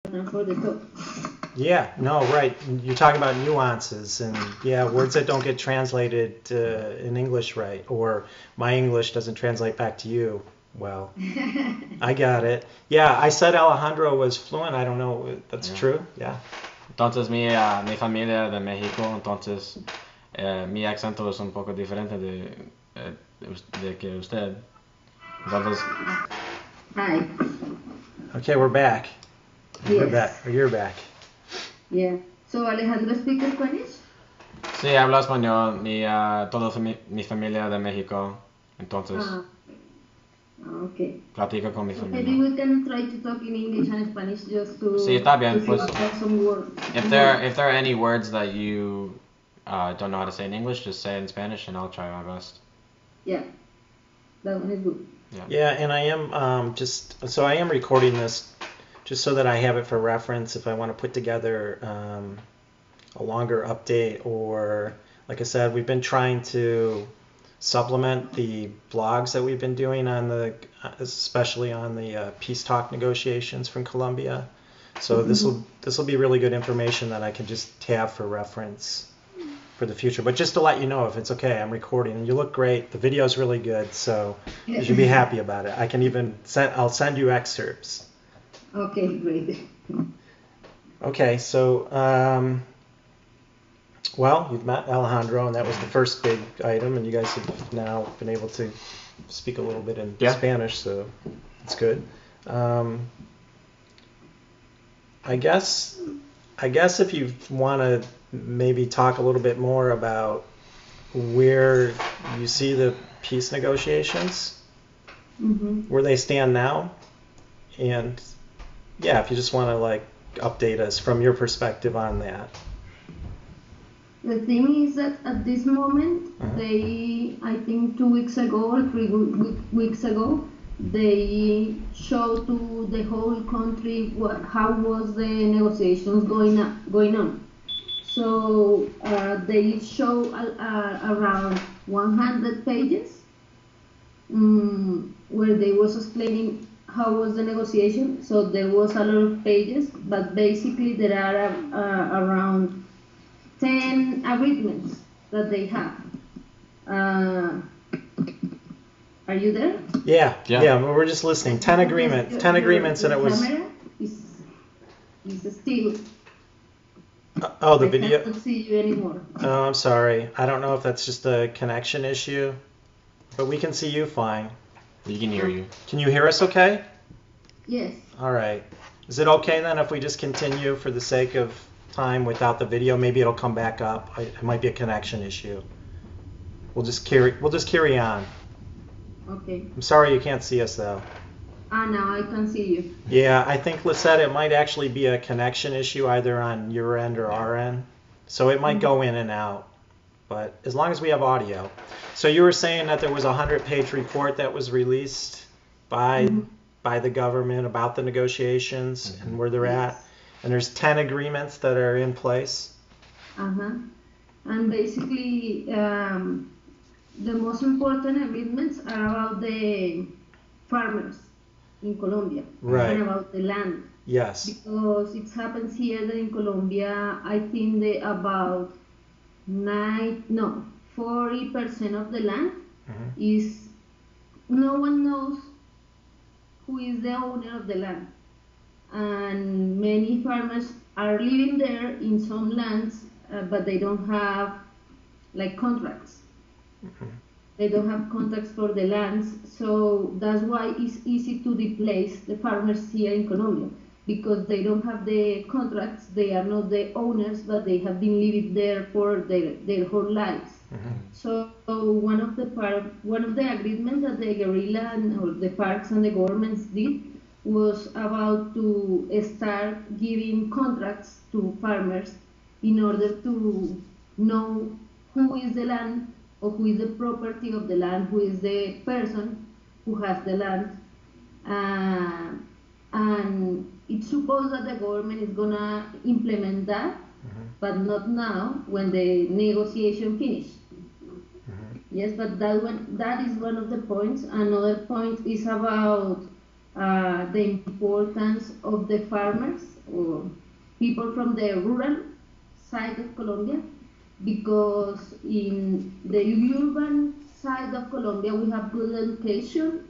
for the top. Yeah, no, right. You're talking about nuances and yeah, words that don't get translated in English right, or my English doesn't translate back to you. Well, I got it. Yeah, I said Alejandro was fluent. I don't know. That's true. Yeah. Entonces mi familia de México, entonces mi acento es un poco diferente de que usted. Entonces, Hi. Okay, we're back. Yes. We're back. Or you're back. Yeah. So Alejandro speaks Spanish? sí, hablo español. Toda mi familia de México, entonces Okay. platico con mi Maybe familia. we can try to talk in English and Spanish just to, Sí, está bien, to pues. some words. If there are any words that you don't know how to say in English, just say it in Spanish and I'll try my best. Yeah. That one is good. Yeah, and I am I am recording this just so that I have it for reference if I want to put together a longer update, or like I said, we've been trying to supplement the blogs that we've been doing on especially on the peace talk negotiations from Colombia. So this will be really good information that I can just have for reference for the future. But just to let you know, if it's okay, I'm recording and you look great. The video is really good, so you should be happy about it. I can even I'll send you excerpts. Okay, great. Okay, so well, you've met Alejandro, and that was the first big item, and you guys have now been able to speak a little bit in Spanish, so it's good. I guess if you want to maybe talk a little bit more about where you see the peace negotiations, where they stand now, and yeah, if you just want to like update us from your perspective on that. The thing is that at this moment, I think 2 weeks ago or 3 weeks ago, they showed to the whole country how was the negotiations going on. So they show around 100 pages where they was explaining how was the negotiation. So there was a lot of pages, but basically there are around 10 agreements that they have. Are you there? Yeah. We're just listening. 10 agreements, and it was. Camera is still. The video. I can't see you anymore. Oh, I'm sorry. I don't know if that's just a connection issue, but we can see you fine. We can hear you. Can you hear us okay? Yes. All right. Is it okay then if we just continue for the sake of time without the video? Maybe it'll come back up. It might be a connection issue. We'll just carry on. Okay. I'm sorry you can't see us though. Now I can see you. Yeah, I think Lissette, it might actually be a connection issue either on your end or our end. So it might go in and out. But as long as we have audio. So you were saying that there was a 100-page report that was released by the government about the negotiations and where they're at. And there's 10 agreements that are in place. And basically, the most important agreements are about the farmers in Colombia. Right. And about the land. Yes. Because it happens here that in Colombia, I think about 40% of the land is, no one knows who is the owner of the land. And many farmers are living there in some lands, but they don't have like contracts. They don't have contracts for the lands, so that's why it's easy to displace the farmers here in Colombia, because they don't have the contracts. They are not the owners, but they have been living there for their whole lives. So one of the agreements that the guerrilla or the FARC and the governments did was about to start giving contracts to farmers in order to know who is the land, or who is the property of the land, who is the person who has the land. And it's supposed that the government is going to implement that, but not now when the negotiation finishes. Yes, but that is one of the points. Another point is about the importance of the farmers or people from the rural side of Colombia, because in the urban side of Colombia we have good education,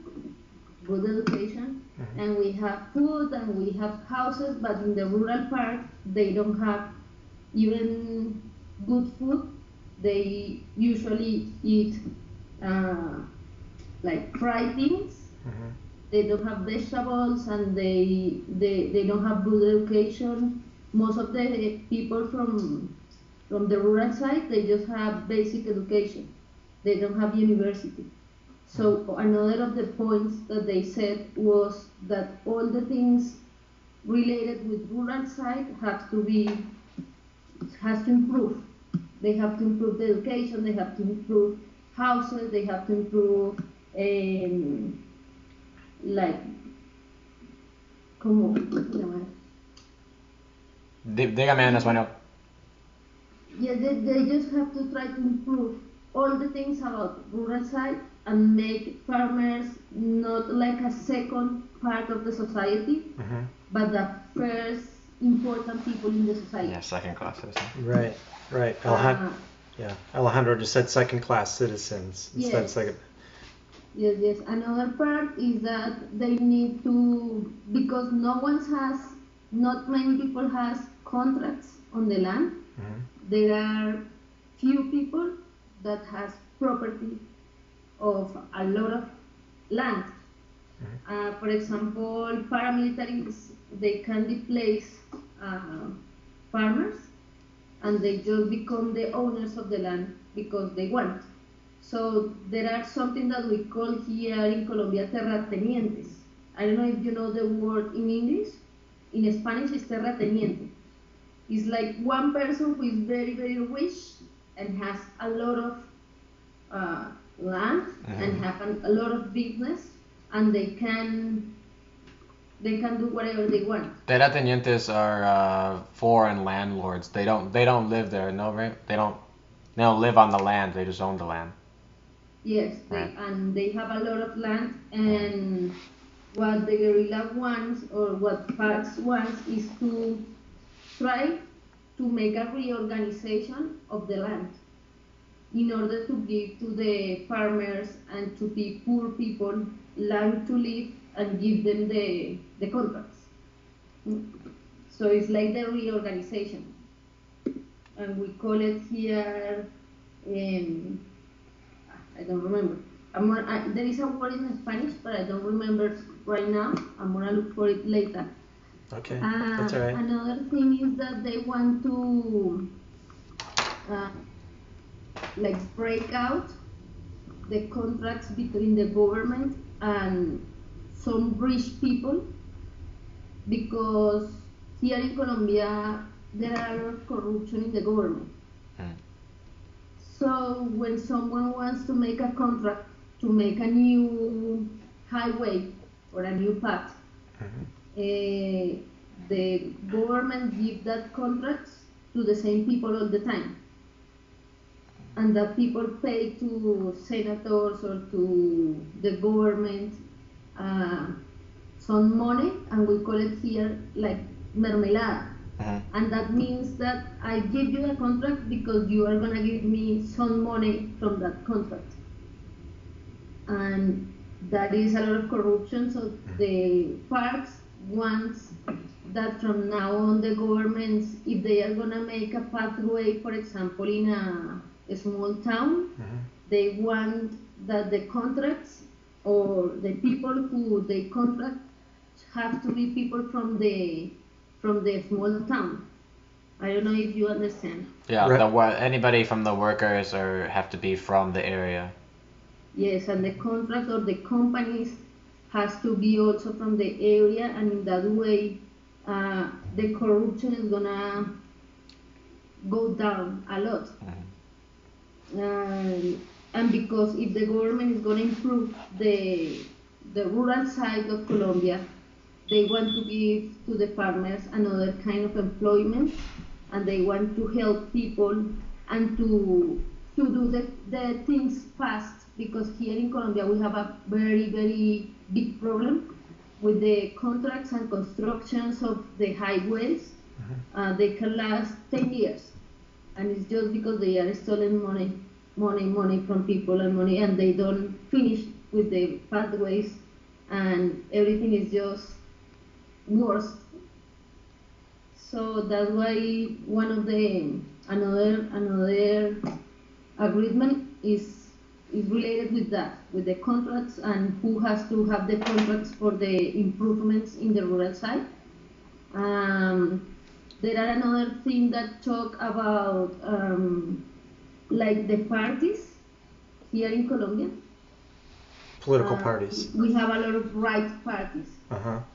and we have food and we have houses, but in the rural part they don't have even good food. They usually eat like fried things. They don't have vegetables, and they don't have good education. Most of the people from the rural side, they just have basic education. They don't have university. So another of the points that they said was that all the things related with rural side has to improve. They have to improve the education, they have to improve houses, they have to improve like como Dígame en español. Yeah, they just have to try to improve all the things about rural side and make farmers not like a second part of the society, but the first important people in the society. Yeah, second class citizen. Right. Alejandro just said second class citizens. Yes. Second. Yes. Another part is that they need to, because not many people has contracts on the land. There are few people that has property of a lot of land. For example, paramilitaries, they can displace farmers, and they just become the owners of the land because they want. So there are something that we call here in Colombia terratenientes. I don't know if you know the word in English. In Spanish, it's terrateniente. It's like one person who is very, very rich and has a lot of land and have a lot of business, and they can do whatever they want. Terratenientes are foreign landlords. They don't live there. No, right? They don't live on the land. They just own the land. Yes, and they have a lot of land, and what the guerrilla wants, or what FARC wants, is to try to make a reorganization of the land in order to give to the farmers and to the poor people land to live and give them the contracts. So it's like the reorganization, and we call it here, I don't remember. There is a word in Spanish, but I don't remember right now. I'm gonna look for it later. Okay, that's all right. Another thing is that they want to like break out the contracts between the government and some rich people, because here in Colombia there are a lot of corruption in the government. So when someone wants to make a contract to make a new highway or a new path, the government gives that contract to the same people all the time, and that people pay to senators or to the government some money, and we call it here like mermelada. And that means that I give you a contract because you are gonna give me some money from that contract, and that is a lot of corruption. So the parks wants that from now on the governments, if they are gonna make a pathway, for example, in a small town, they want that the contracts or the people who they contract have to be people from the small town. I don't know if you understand. Yeah, anybody from the workers have to be from the area. Yes, and the contract or the companies has to be also from the area, and in that way, the corruption is gonna go down a lot. And because if the government is gonna improve the rural side of Colombia, they want to give to the farmers another kind of employment, and they want to help people and to do the things fast, because here in Colombia we have a very, very big problem with the contracts and constructions of the highways, they can last 10 years. And it's just because they are stealing money from people and they don't finish with the pathways, and everything is just worse. So that's why one of the another agreement is related with that, with the contracts and who has to have the contracts for the improvements in the rural side. There are another thing that talk about like the parties here in Colombia. Political parties. We have a lot of right parties,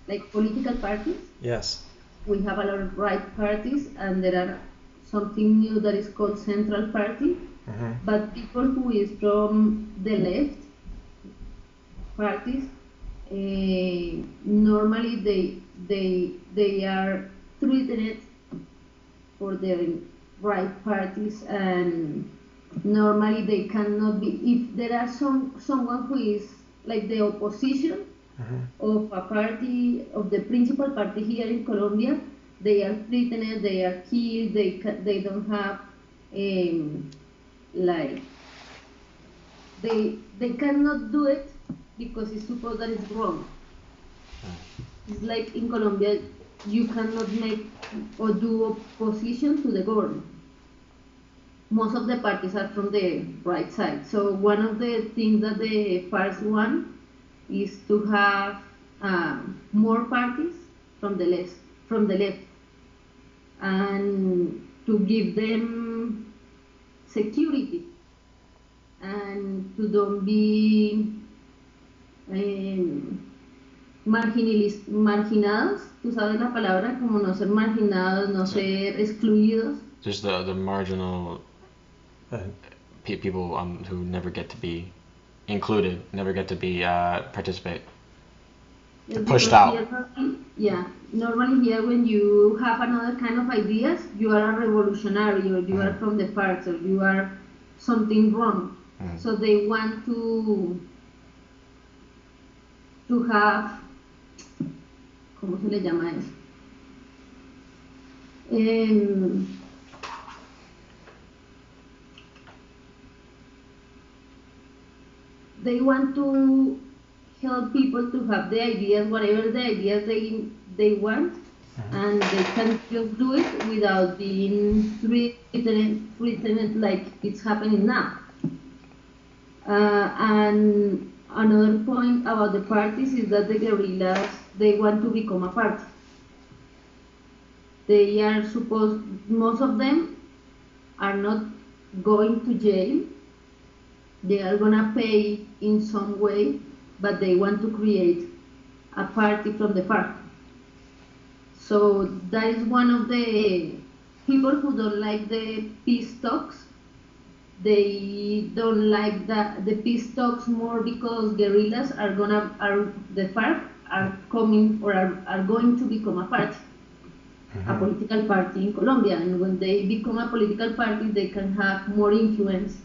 like political parties. Yes. We have a lot of right parties, and there are something new that is called central party. But people who is from the left parties, normally they are treated for their right parties, and normally they cannot be, if there are someone who is like the opposition of a party, of the principal party here in Colombia, they are threatened, they are killed, they don't have like they cannot do it because it's supposed that it's wrong. It's like in Colombia, you cannot make or do opposition to the government. Most of the parties are from the right side. So one of the things that the first one is to have more parties from the left, and to give them security and to don't be marginados. Tú sabes la palabra, como no ser marginados, no ser excluidos. Just the marginal people who never get to be included, never get to be participate. Yes, pushed out. Normally here when you have another kind of ideas, you are a revolutionary, or you are from the parts, or you are something wrong. So they want to have, ¿cómo se le llama eso? They want to help people to have the ideas, whatever the ideas they want, and they can just do it without being threatened like it's happening now. And another point about the parties is that the guerrillas, they want to become a party. They are supposed, most of them are not going to jail. They are gonna pay in some way, but they want to create a party from the FARC. So that is one of the people who don't like the peace talks. They don't like the peace talks more because guerrillas the FARC are coming or are going to become a party, a political party in Colombia. And when they become a political party, they can have more influence.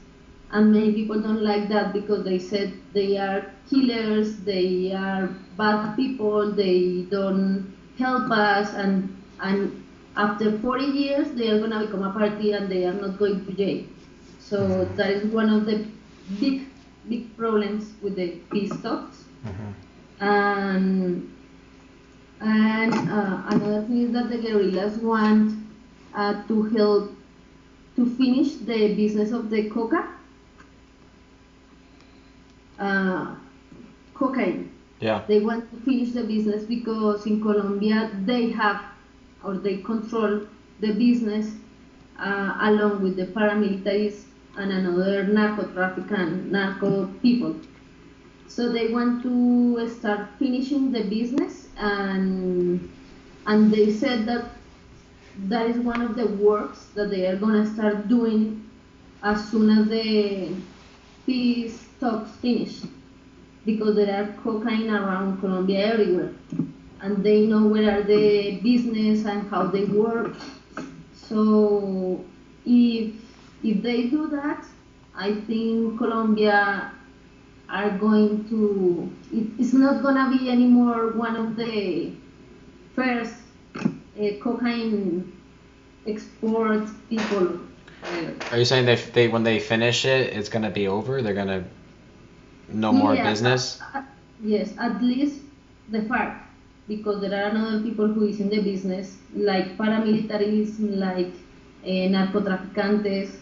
And many people don't like that because they said they are killers, they are bad people, they don't help us, and after 40 years they are going to become a party and they are not going to jail. So that is one of the big problems with the peace talks. And another thing is that the guerrillas want to help to finish the business of the cocaine. Yeah. They want to finish the business because in Colombia they have, or they control the business along with the paramilitaries and another narco people. So they want to start finishing the business, and they said that is one of the works that they are going to start doing as soon as the peace talks finish, because there are cocaine around Colombia everywhere, and they know where are the business and how they work. So if they do that, I think Colombia are going to, it's not gonna be anymore one of the first cocaine export people. Are you saying they when they finish it, it's gonna be over? They're gonna no more business? Yes, at least the FARC, because there are other people who is in the business, like paramilitarism, like narcotraficantes,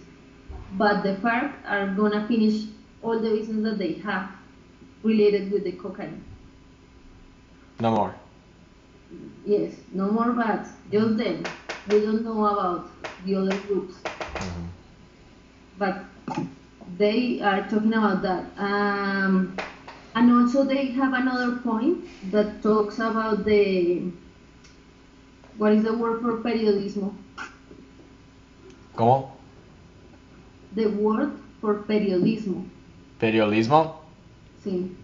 but the FARC are gonna finish all the business that they have related with the cocaine. No more. Yes, no more bats, just them. We don't know about the other groups. But they are talking about that. And also they have another point that talks about what is the word for periodismo? ¿Cómo? The word for periodismo. ¿Periodismo? Sí.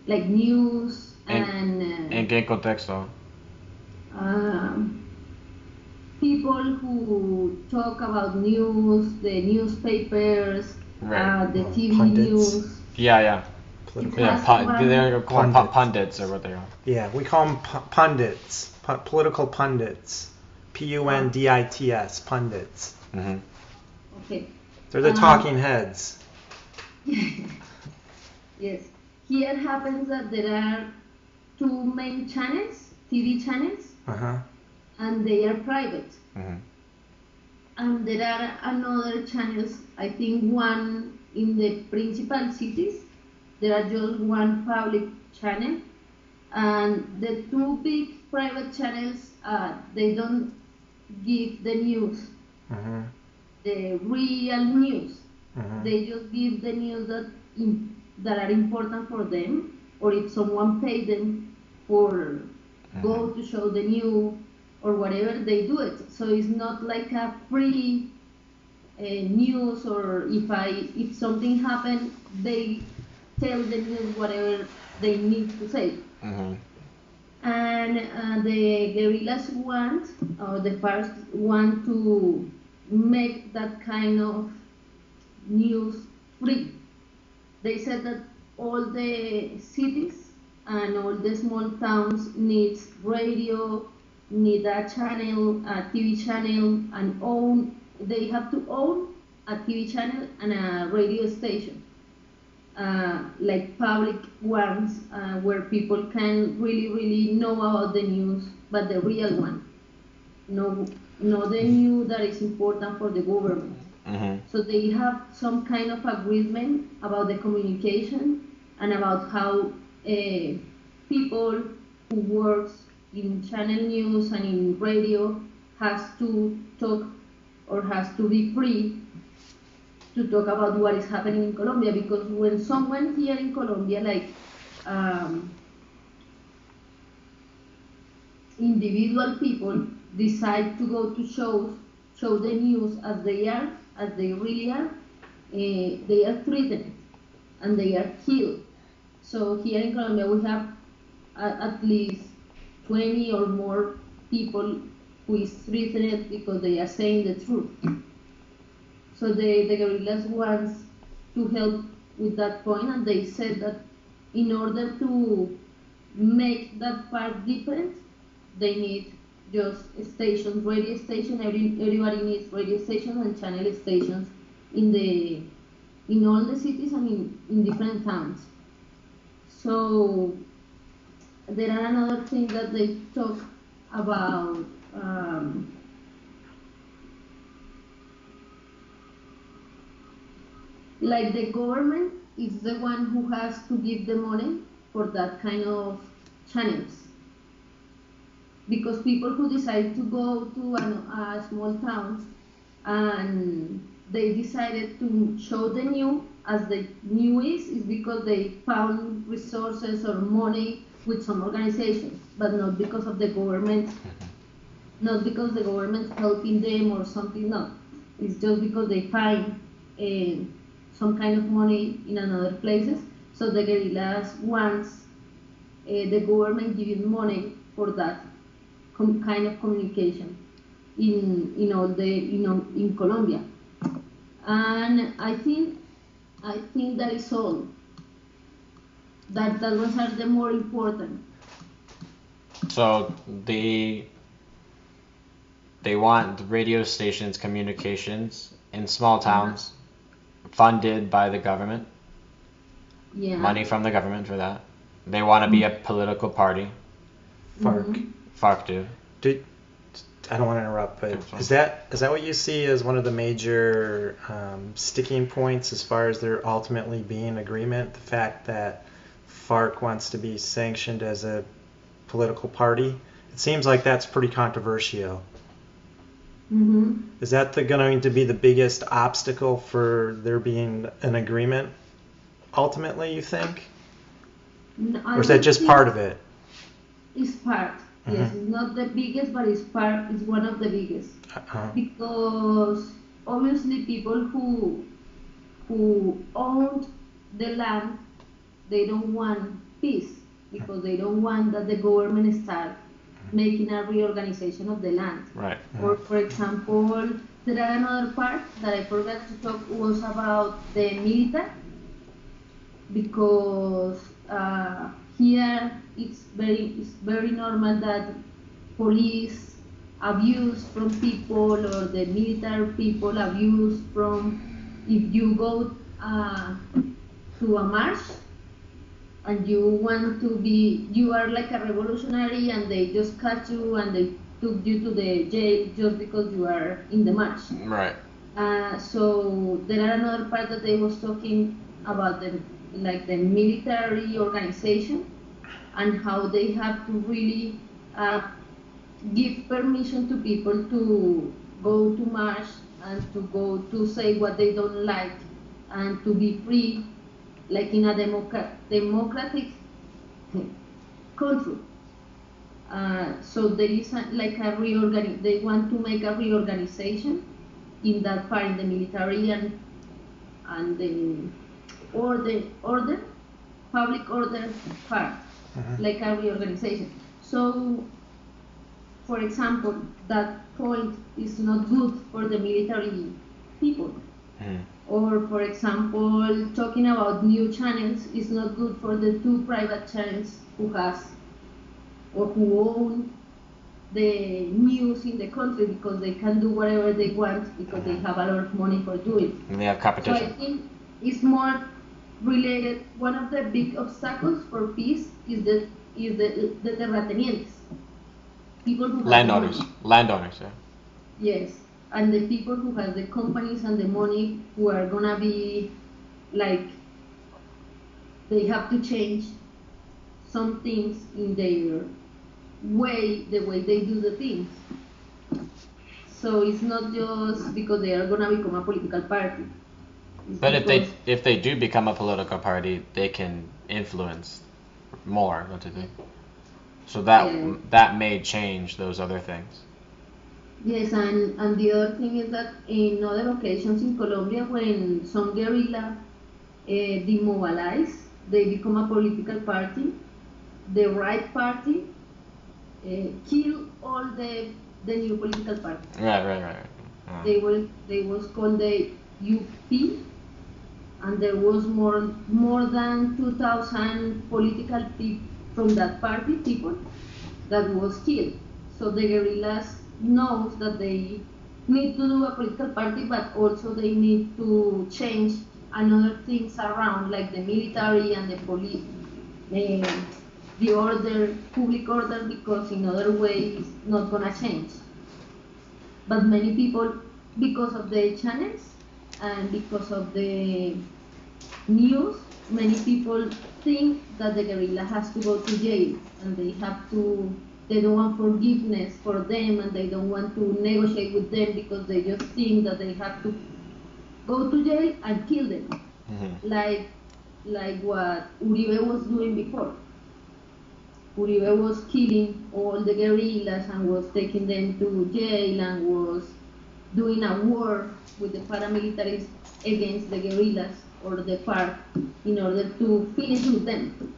Like news and... ¿En qué contexto? People who talk about news, the newspapers, Right. the TV Pundits. news. Yeah. They're called pundits or what they are. Yeah, we call them pundits, political pundits. Pundits, pundits. Mm-hmm. Okay. They're the talking heads. Yes. Here happens that there are two main channels, TV channels, and they are private. Mm-hmm. And there are another channels, I think one in the principal cities, there are just one public channel, and the two big private channels, they don't give the news, the real news. They just give the news that are important for them, or if someone paid them for go to show the news or whatever, they do it. So it's not like a free news, or if something happened, they tell the news whatever they need to say. And the guerrillas want, or the first want to make that kind of news free. They said that all the cities and all the small towns needs radio, need a channel, a TV channel, and they have to own a TV channel and a radio station, like public ones, where people can really know about the news, but the real one, no the news that is important for the government. So they have some kind of agreement about the communication and about how people who works in channel news and in radio has to talk, or has to be free to talk about what is happening in Colombia. Because when someone here in Colombia, like individual people, decide to go to show the news as they really are, they are threatened and they are killed. So here in Colombia we have at least 20 or more people who is threatened because they are saying the truth. So the guerrillas wants to help with that point, and they said that in order to make that part different, they need just stations, radio stations. Everybody needs radio stations and channel stations in all the cities and in different towns. So there are another thing that they talk about. Like the government is the one who has to give the money for that kind of channels. Because people who decide to go to a small town and they decided to show the new as the new is because they found resources or money with some organizations, but not because of the government, not because the government helping them or something, no. It's just because they find some kind of money in another places. So the guerrillas wants the government giving money for that kind of communication in Colombia. And I think that is all. That ones are the more important. So they want the radio stations, communications in small towns, funded by the government. Yeah. Money from the government for that. They want to be a political party. FARC do. I don't want to interrupt, but is that what you see as one of the major sticking points as far as there ultimately being agreement? The fact that FARC wants to be sanctioned as a political party? It seems like that's pretty controversial. Is that going to be the biggest obstacle for there being an agreement ultimately, you think? Or is that just part of it? It's part. Yes, it's not the biggest, but it's one of the biggest. Because obviously people who owned the land, they don't want peace, because they don't want that the government start making a reorganization of the land. Right. Or for example, there are another part that I forgot to talk was about the military, because here it's very normal that police abuse from people, or the military people abuse from, if you go to a march and you are like a revolutionary, and they just catch you and they took you to the jail just because you are in the march. Right. So there are another part that they was talking about the military organization, and how they have to really give permission to people to go to march and to go to say what they don't like, and to be free, like in a democratic country. So there is they want to make a reorganization in that part, in the military and the public order part, like a reorganization. So, for example, that point is not good for the military people. Or, for example, talking about new channels is not good for the two private channels who own the news in the country, because they can do whatever they want, because they have a lot of money for doing. And they have competition. So I think it's more related. One of the big obstacles for peace is the terratenientes, people who landowners, yeah. Yes, and the people who have the companies and the money, who are gonna be like, they have to change some things in their way, the way they do the things. So it's not just because they are gonna become a political party. But if they do become a political party, they can influence more, don't you think? So that may change those other things. Yes, and the other thing is that in other occasions in Colombia, when some guerrilla demobilize, they become a political party, the right party kill all the new political party. Right. They was called the UP, and there was more than 2,000 political people from that party, people that was killed. So the guerrillas knows that they need to do a political party, but also they need to change another things around, like the military and the police, the order, public order, because in other way it's not gonna change. But many people, because of the channels and because of the news, many people think that the guerrilla has to go to jail, and they don't want forgiveness for them, and they don't want to negotiate with them, because they just think that they have to go to jail and kill them, like what Uribe was doing before. Uribe was killing all the guerrillas and was taking them to jail, and was doing a war with the paramilitaries against the guerrillas or the FARC in order to finish with them.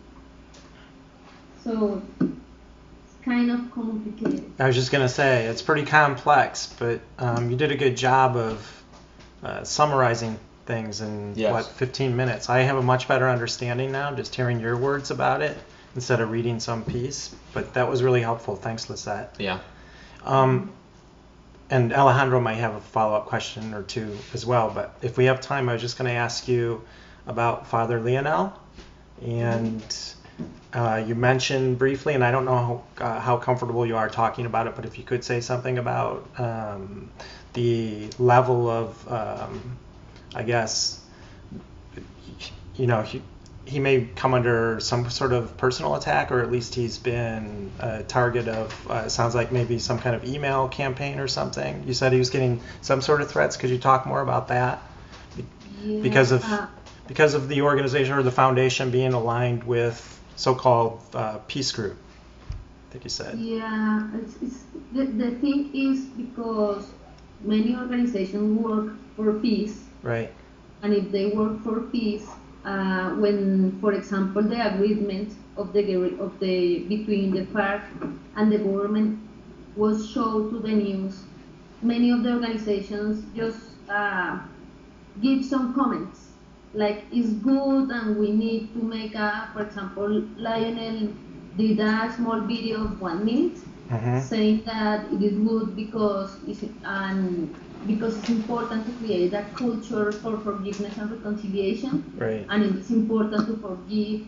So it's kind of complicated. I was just going to say, it's pretty complex, but you did a good job of summarizing things in Yes. 15 minutes. I have a much better understanding now just hearing your words about it instead of reading some piece. But that was really helpful. Thanks, Lissette. Yeah. And Alejandro might have a follow-up question or two as well. But if we have time, I was just going to ask you about Father Lionel. And you mentioned briefly, and I don't know how comfortable you are talking about it, but if you could say something about the level of, I guess, he may come under some sort of personal attack, or at least he's been a target of, sounds like maybe some kind of email campaign or something. You said he was getting some sort of threats. Could you talk more about that? Yeah, Because of the organization or the foundation being aligned with so-called peace group, I think you said. Yeah, the thing is because many organizations work for peace. Right. And if they work for peace, when, for example, the agreement of the between the FARC and the government was shown to the news, many of the organizations just give some comments like it's good and we need to make for example, Lionel did a small video of 1 minute saying that it is good because it's important to create a culture for forgiveness and reconciliation. Right. And it's important to forgive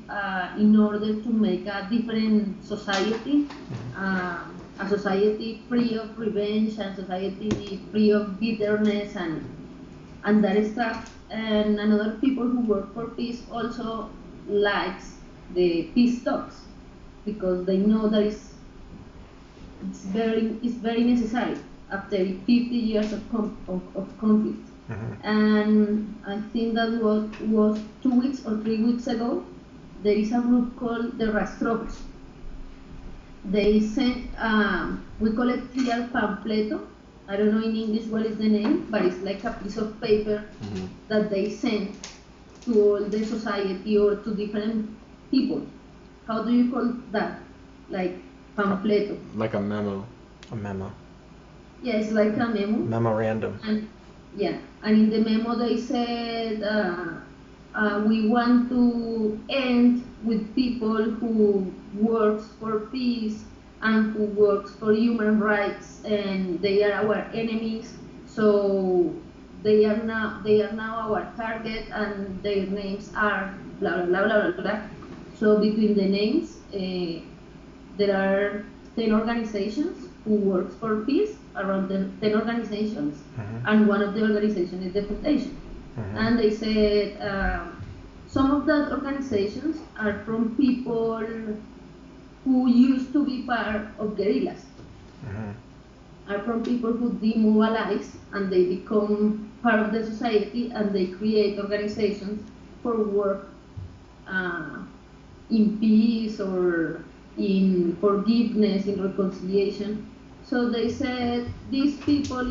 in order to make a different society, a society free of revenge, and society free of bitterness and that stuff. And another people who work for peace also likes the peace talks because they know that it's very necessary after 50 years of conflict. And I think that was 2 weeks or 3 weeks ago, there is a group called the Rastrojos. They sent, we call it trial pampleto. I don't know in English what is the name, but it's like a piece of paper that they send to all the society or to different people. How do you call that? Like pampleto. Like a memo. A memo. Yeah, it's like a memo. Memorandum. And in the memo they said we want to end with people who works for peace and who works for human rights, and they are our enemies. So they are now our target, and their names are blah blah blah blah blah. So between the names, there are 10 organizations who works for peace, around 10 organizations, and one of the organizations is the foundation. And they said some of that organizations are from people who used to be part of guerrillas, are from people who demobilize and they become part of the society, and they create organizations for work in peace or in forgiveness, in reconciliation. So they said these people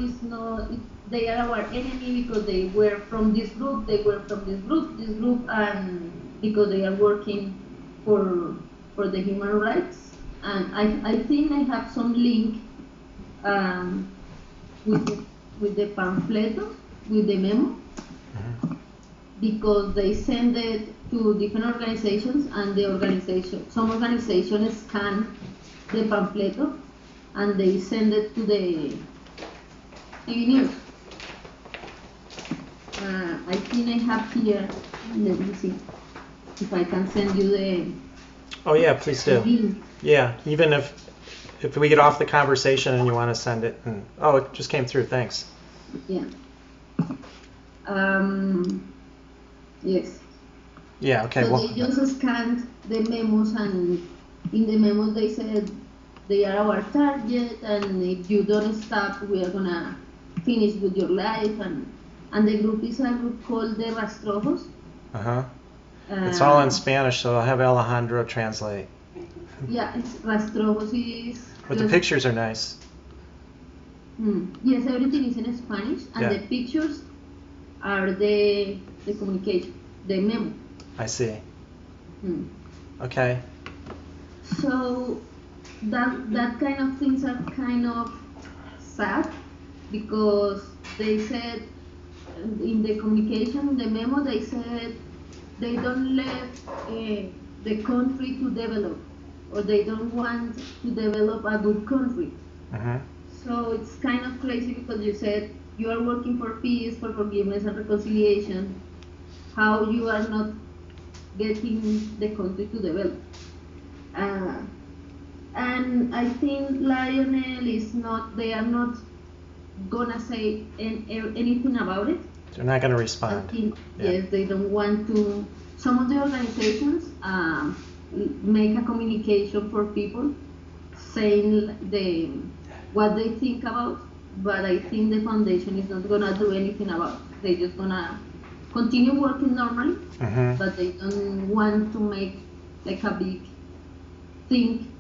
they are our enemy because they were from this group, this group, and because they are working for the human rights. And I think I have some link with the pamphleto, with the memo, because they send it to different organizations, and some organizations scan the pamphleto and they send it to the TV news. I think I have here, let me see if I can send you the... Oh yeah, please do. Link. Yeah, even if we get off the conversation and you want to send it. Oh, it just came through, thanks. Yeah. Yes. Yeah, okay. So they just scanned the memos, and in the memos they said they are our target, and if you don't stop, we are gonna finish with your life. And the group is a group called the Rastrojos. It's all in Spanish, so I'll have Alejandro translate. Yeah, it's Rastrojos is... But the pictures are nice. Yes, everything is in Spanish, and the pictures are the communication, the memo. I see. Okay. So that kind of things are kind of sad, because they said in the communication, in the memo, they said they don't let the country to develop, or they don't want to develop a good country. So it's kind of crazy because you said you are working for peace, for forgiveness and reconciliation. How you are not getting the country to develop? And I think Lionel is not. They are not gonna say anything about it. They're not gonna respond. Yes, they don't want to. Some of the organizations make a communication for people saying what they think about, but I think the foundation is not gonna do anything about it. They're just gonna continue working normally, but they don't want to make like a big thing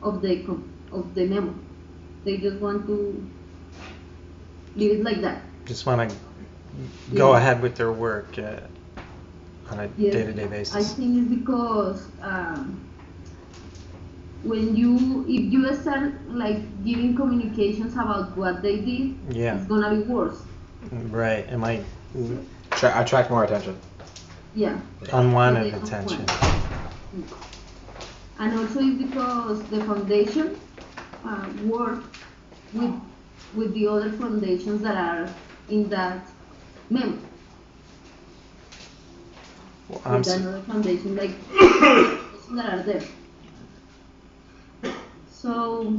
of the memo. They just want to leave it like that. Just want to go ahead with their work on a day-to-day basis. I think it's because if you start like giving communications about what they did, it's gonna be worse. Right. It might attract more attention. Yeah. Unwanted attention. And also it's because the foundation work with the other foundations that are in that memo. Well, with another foundation like that are there. So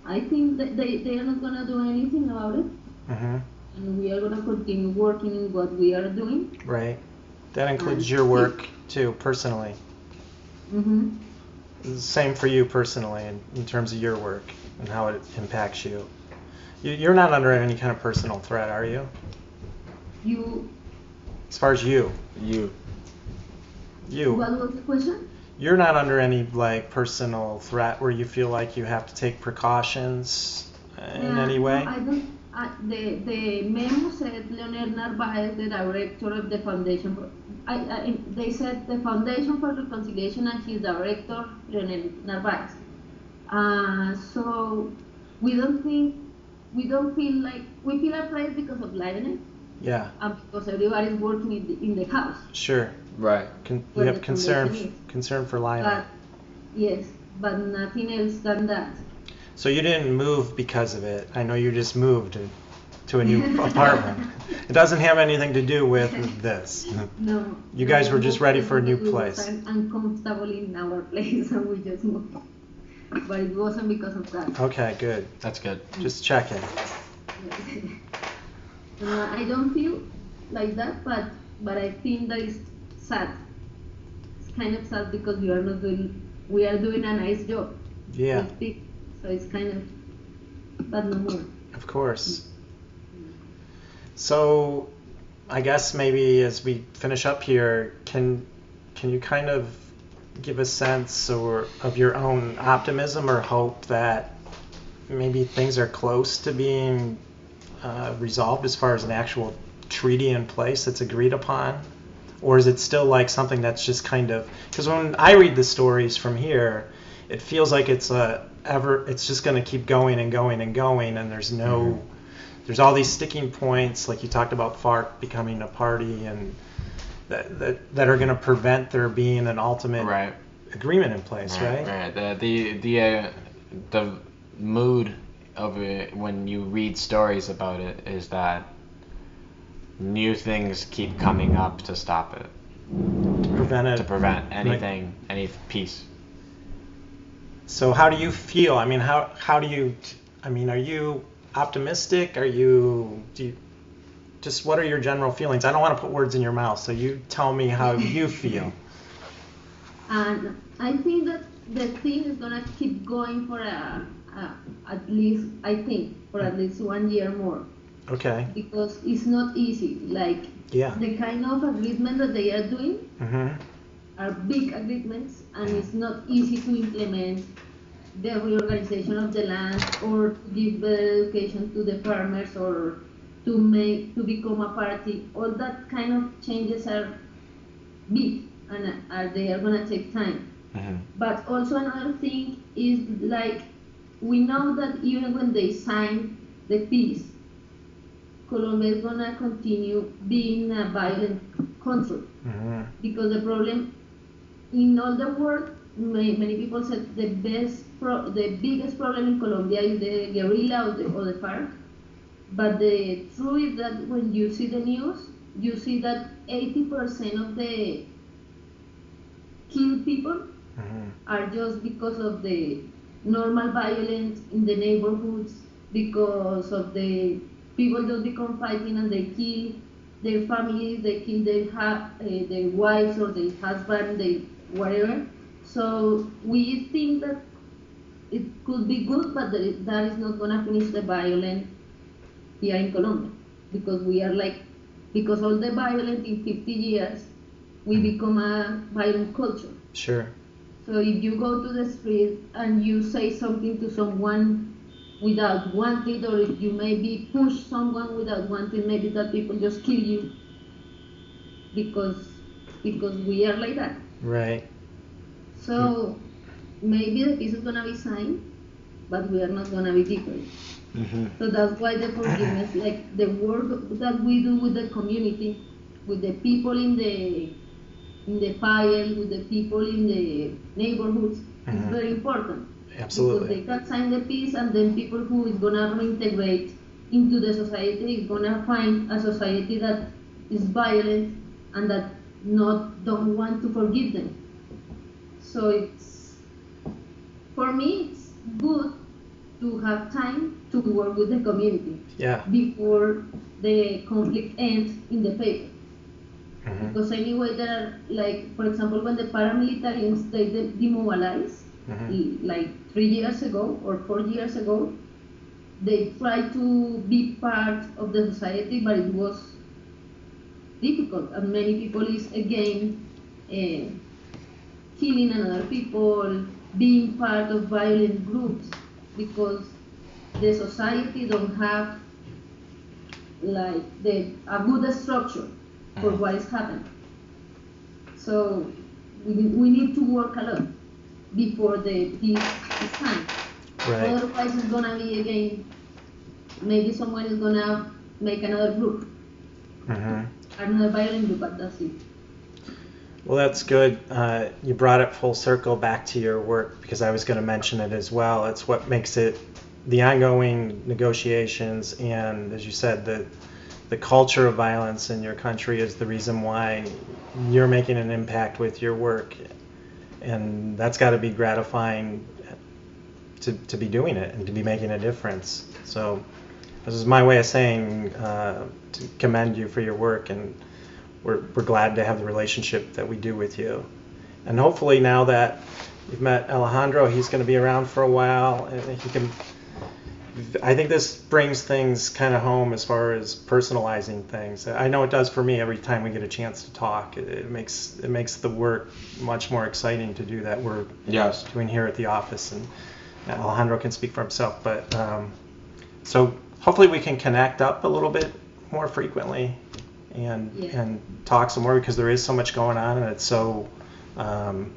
I think that they are not gonna do anything about it. And we are gonna continue working in what we are doing. Right. That includes your work too, personally. Same for you personally, in terms of your work and how it impacts you. You're not under any kind of personal threat, are you? As far as you. What was the question? You're not under any like personal threat where you feel like you have to take precautions in any way? No, I don't. The memo said Leonel Narvaez, the director of the foundation. They said the Foundation for Reconciliation and his director, Leonel Narvaez. So we feel afraid because of Lionel. Yeah. And because everybody's working in the house. Sure. Right. You have concern for Lionel. But nothing else than that. So you didn't move because of it. I know you just moved to a new apartment. It doesn't have anything to do with this. No. You guys were just ready for a new place. We were uncomfortable in our place and we just moved. But it wasn't because of that. Okay, good. That's good. Just checking. I don't feel like that, but I think that is sad. It's kind of sad because we are doing a nice job. Yeah. So it's kind of, but no more. Of course. So, I guess maybe as we finish up here, can you kind of give a sense of your own optimism or hope that maybe things are close to being resolved as far as an actual treaty in place that's agreed upon? Or is it still like something that's just kind of, because when I read the stories from here, it feels like it's just going to keep going and going and going, and there's all these sticking points, like you talked about FARC becoming a party, and that are going to prevent there being an ultimate agreement in place, right? Right. The mood of it when you read stories about it is that new things keep coming up to stop it, to prevent anything, any peace. So how do you feel? I mean, are you optimistic? What are your general feelings? I don't want to put words in your mouth, so you tell me how you feel. And I think that the thing is gonna keep going for at least 1 year more. Okay. Because it's not easy. Like the kind of agreement that they are doing are big agreements, and it's not easy to implement the reorganization of the land or to give better education to the farmers or to become a party. All that kind of changes are big and they are gonna take time. But also another thing is like we know that even when they sign the peace Colombia is gonna continue being a violent country. Because the problem in all the world, many people said the biggest problem in Colombia is the guerrilla or the FARC. But the truth is that when you see the news, you see that 80% of the killed people are just because of the normal violence in the neighborhoods, because of the people just become fighting and they kill their families, they kill their wives or their husband, whatever. So we think that it could be good, but that is not going to finish the violence here in Colombia, because all the violence in 50 years, we become a violent culture. Sure. So if you go to the street and you say something to someone without wanting, or if you maybe push someone without wanting, maybe that people just kill you because we are like that. Right. So maybe the peace is gonna be signed, but we are not gonna be different. So that's why the forgiveness, like the work that we do with the community, with the people in the file, with the people in the neighborhoods, is very important. Absolutely. Because they can sign the peace, and then people who is gonna reintegrate into the society is gonna find a society that is violent and that don't want to forgive them. So for me, it's good to have time to work with the community before the conflict ends in the paper. Because anyway, there are, like, for example, when the paramilitaries they demobilized, like 3 years ago or 4 years ago, they tried to be part of the society, but it was difficult, and many people is again killing another people, being part of violent groups, because the society don't have like a good structure for what is happening. So we need to work a lot before the peace is signed. Right. Otherwise, it's gonna be again, maybe someone is gonna make another group, another violent group, but that's it. Well, that's good. You brought it full circle back to your work, because I was going to mention it as well. It's what makes it the ongoing negotiations, and as you said, the culture of violence in your country is the reason why you're making an impact with your work, and that's got to be gratifying to be doing it and to be making a difference. So this is my way of saying to commend you for your work, and we're glad to have the relationship that we do with you. And hopefully now that you've met Alejandro, he's going to be around for a while, and I think this brings things kind of home as far as personalizing things. I know it does for me every time we get a chance to talk. It makes the work much more exciting to do that we're doing here at the office, and Alejandro can speak for himself. But so hopefully we can connect up a little bit more frequently and talk some more, because there is so much going on, and it's so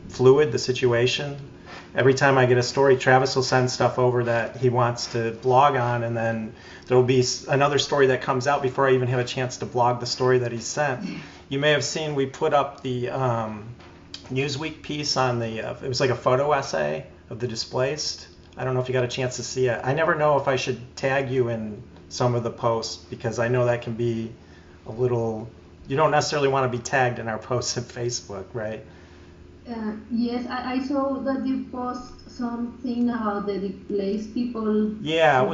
fluid, the situation. Every time I get a story, Travis will send stuff over that he wants to blog on, and then there will be another story that comes out before I even have a chance to blog the story that he sent. You may have seen we put up the Newsweek piece on it was like a photo essay of the displaced. I don't know if you got a chance to see it. I never know if I should tag you in some of the posts, because I know that can be a little, you don't necessarily want to be tagged in our posts on Facebook, right? Yes, I saw that you post something about the displaced people. Yeah, it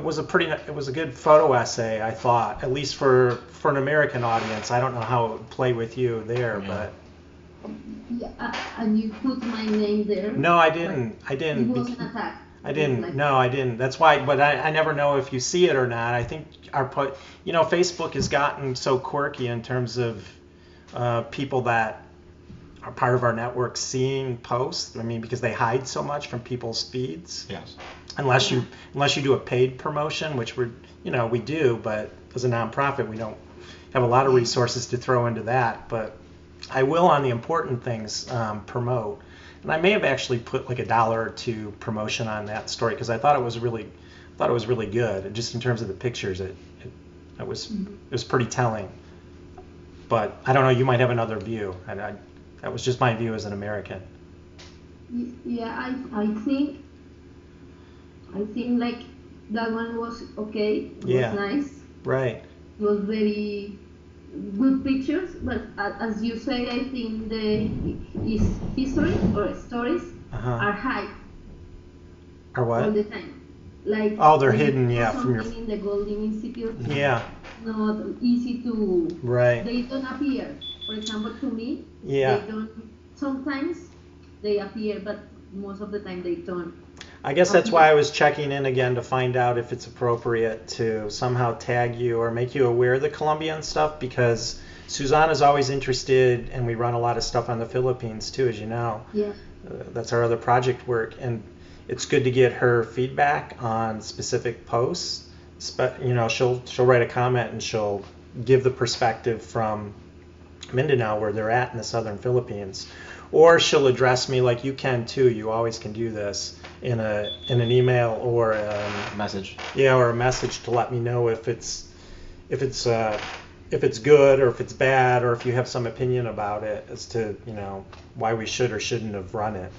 was a good photo essay, I thought, at least for an American audience. I don't know how it would play with you there, but. Yeah, and you put my name there. No, I didn't. It wasn't attacked. I didn't. No, I didn't. That's why. But I never know if you see it or not. I think Facebook has gotten so quirky in terms of people that are part of our network seeing posts. I mean, because they hide so much from people's feeds. Yes. Unless you do a paid promotion, which we do, but as a nonprofit, we don't have a lot of resources to throw into that. But I will, on the important things, promote. And I may have actually put like $1 or $2 promotion on that story, because I thought it was really good. And just in terms of the pictures, It was pretty telling. But I don't know, you might have another view. That was just my view as an American. Yeah, I think like that one was okay. It was nice. Right. It was very good pictures, but as you say, I think his history or stories are high. Are what? All the time. Like they're hidden, from your. In the Golden Institute. Yeah. Not easy to. Right. They don't appear. For example, to me. Yeah. They don't. Sometimes they appear, but most of the time they don't. I guess that's why I was checking in again to find out if it's appropriate to somehow tag you or make you aware of the Colombian stuff, because Susana's always interested, and we run a lot of stuff on the Philippines too, as you know. Yeah. That's our other project work, and it's good to get her feedback on specific posts. She'll write a comment and she'll give the perspective from Mindanao, where they're at in the southern Philippines. Or she'll address me like you can too. You always can do this in an email or a message. Yeah, or a message to let me know if it's good or if it's bad, or if you have some opinion about it as to why we should or shouldn't have run it.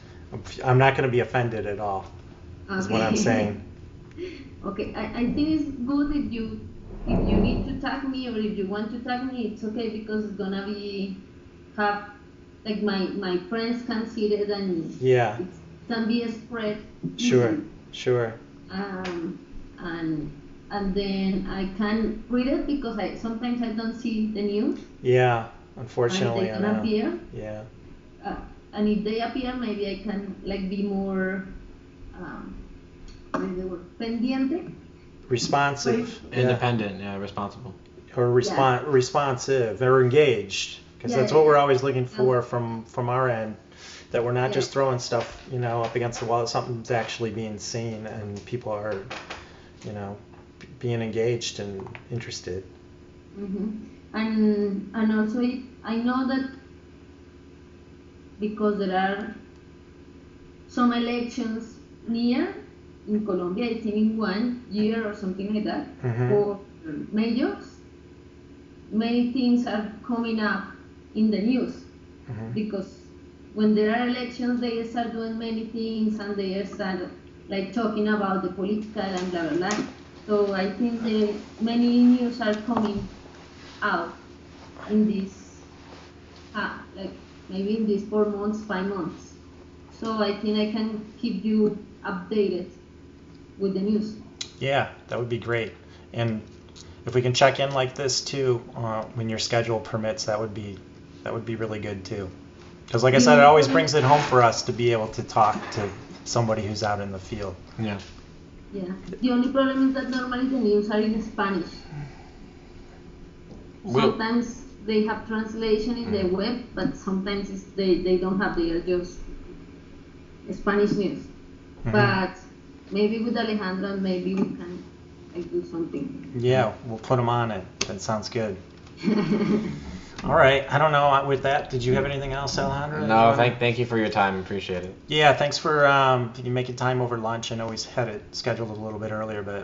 I'm not going to be offended at all. Is what I'm saying. Okay, I think it's good if you need to tag me, or if you want to tag me, it's okay, because it's gonna like my friends can see it, and it can be spread easily. Sure. And then I can read it, because sometimes I don't see the news. Yeah, unfortunately. And they can appear. Yeah. And if they appear, maybe I can be more pendiente. Responsive. Independent, responsible. Or responsive or engaged. Because that's what we're always looking for from our end, that we're not just throwing stuff, up against the wall. Something's actually being seen, and people are, being engaged and interested. And also, I know that because there are some elections near in Colombia, I think in 1 year or something like that, for majors, many things are coming up in the news, because when there are elections, they start doing many things, and they start talking about the political and blah blah blah. So I think many news are coming out in this, maybe in these 4 months, 5 months. So I think I can keep you updated with the news. Yeah, that would be great. And if we can check in like this too, when your schedule permits, that would be really good too. Because like I said, it always brings it home for us to be able to talk to somebody who's out in the field. Yeah. The only problem is that normally the news are in Spanish. Sometimes they have translation in the web, but sometimes they don't have. They are just Spanish news. But maybe with Alejandra, maybe we can do something. Yeah, we'll put them on it. That sounds good. All right. I don't know. With that, did you have anything else, Alejandra? No, thank you for your time. Appreciate it. Yeah, thanks for making time over lunch. I know we had it scheduled a little bit earlier, but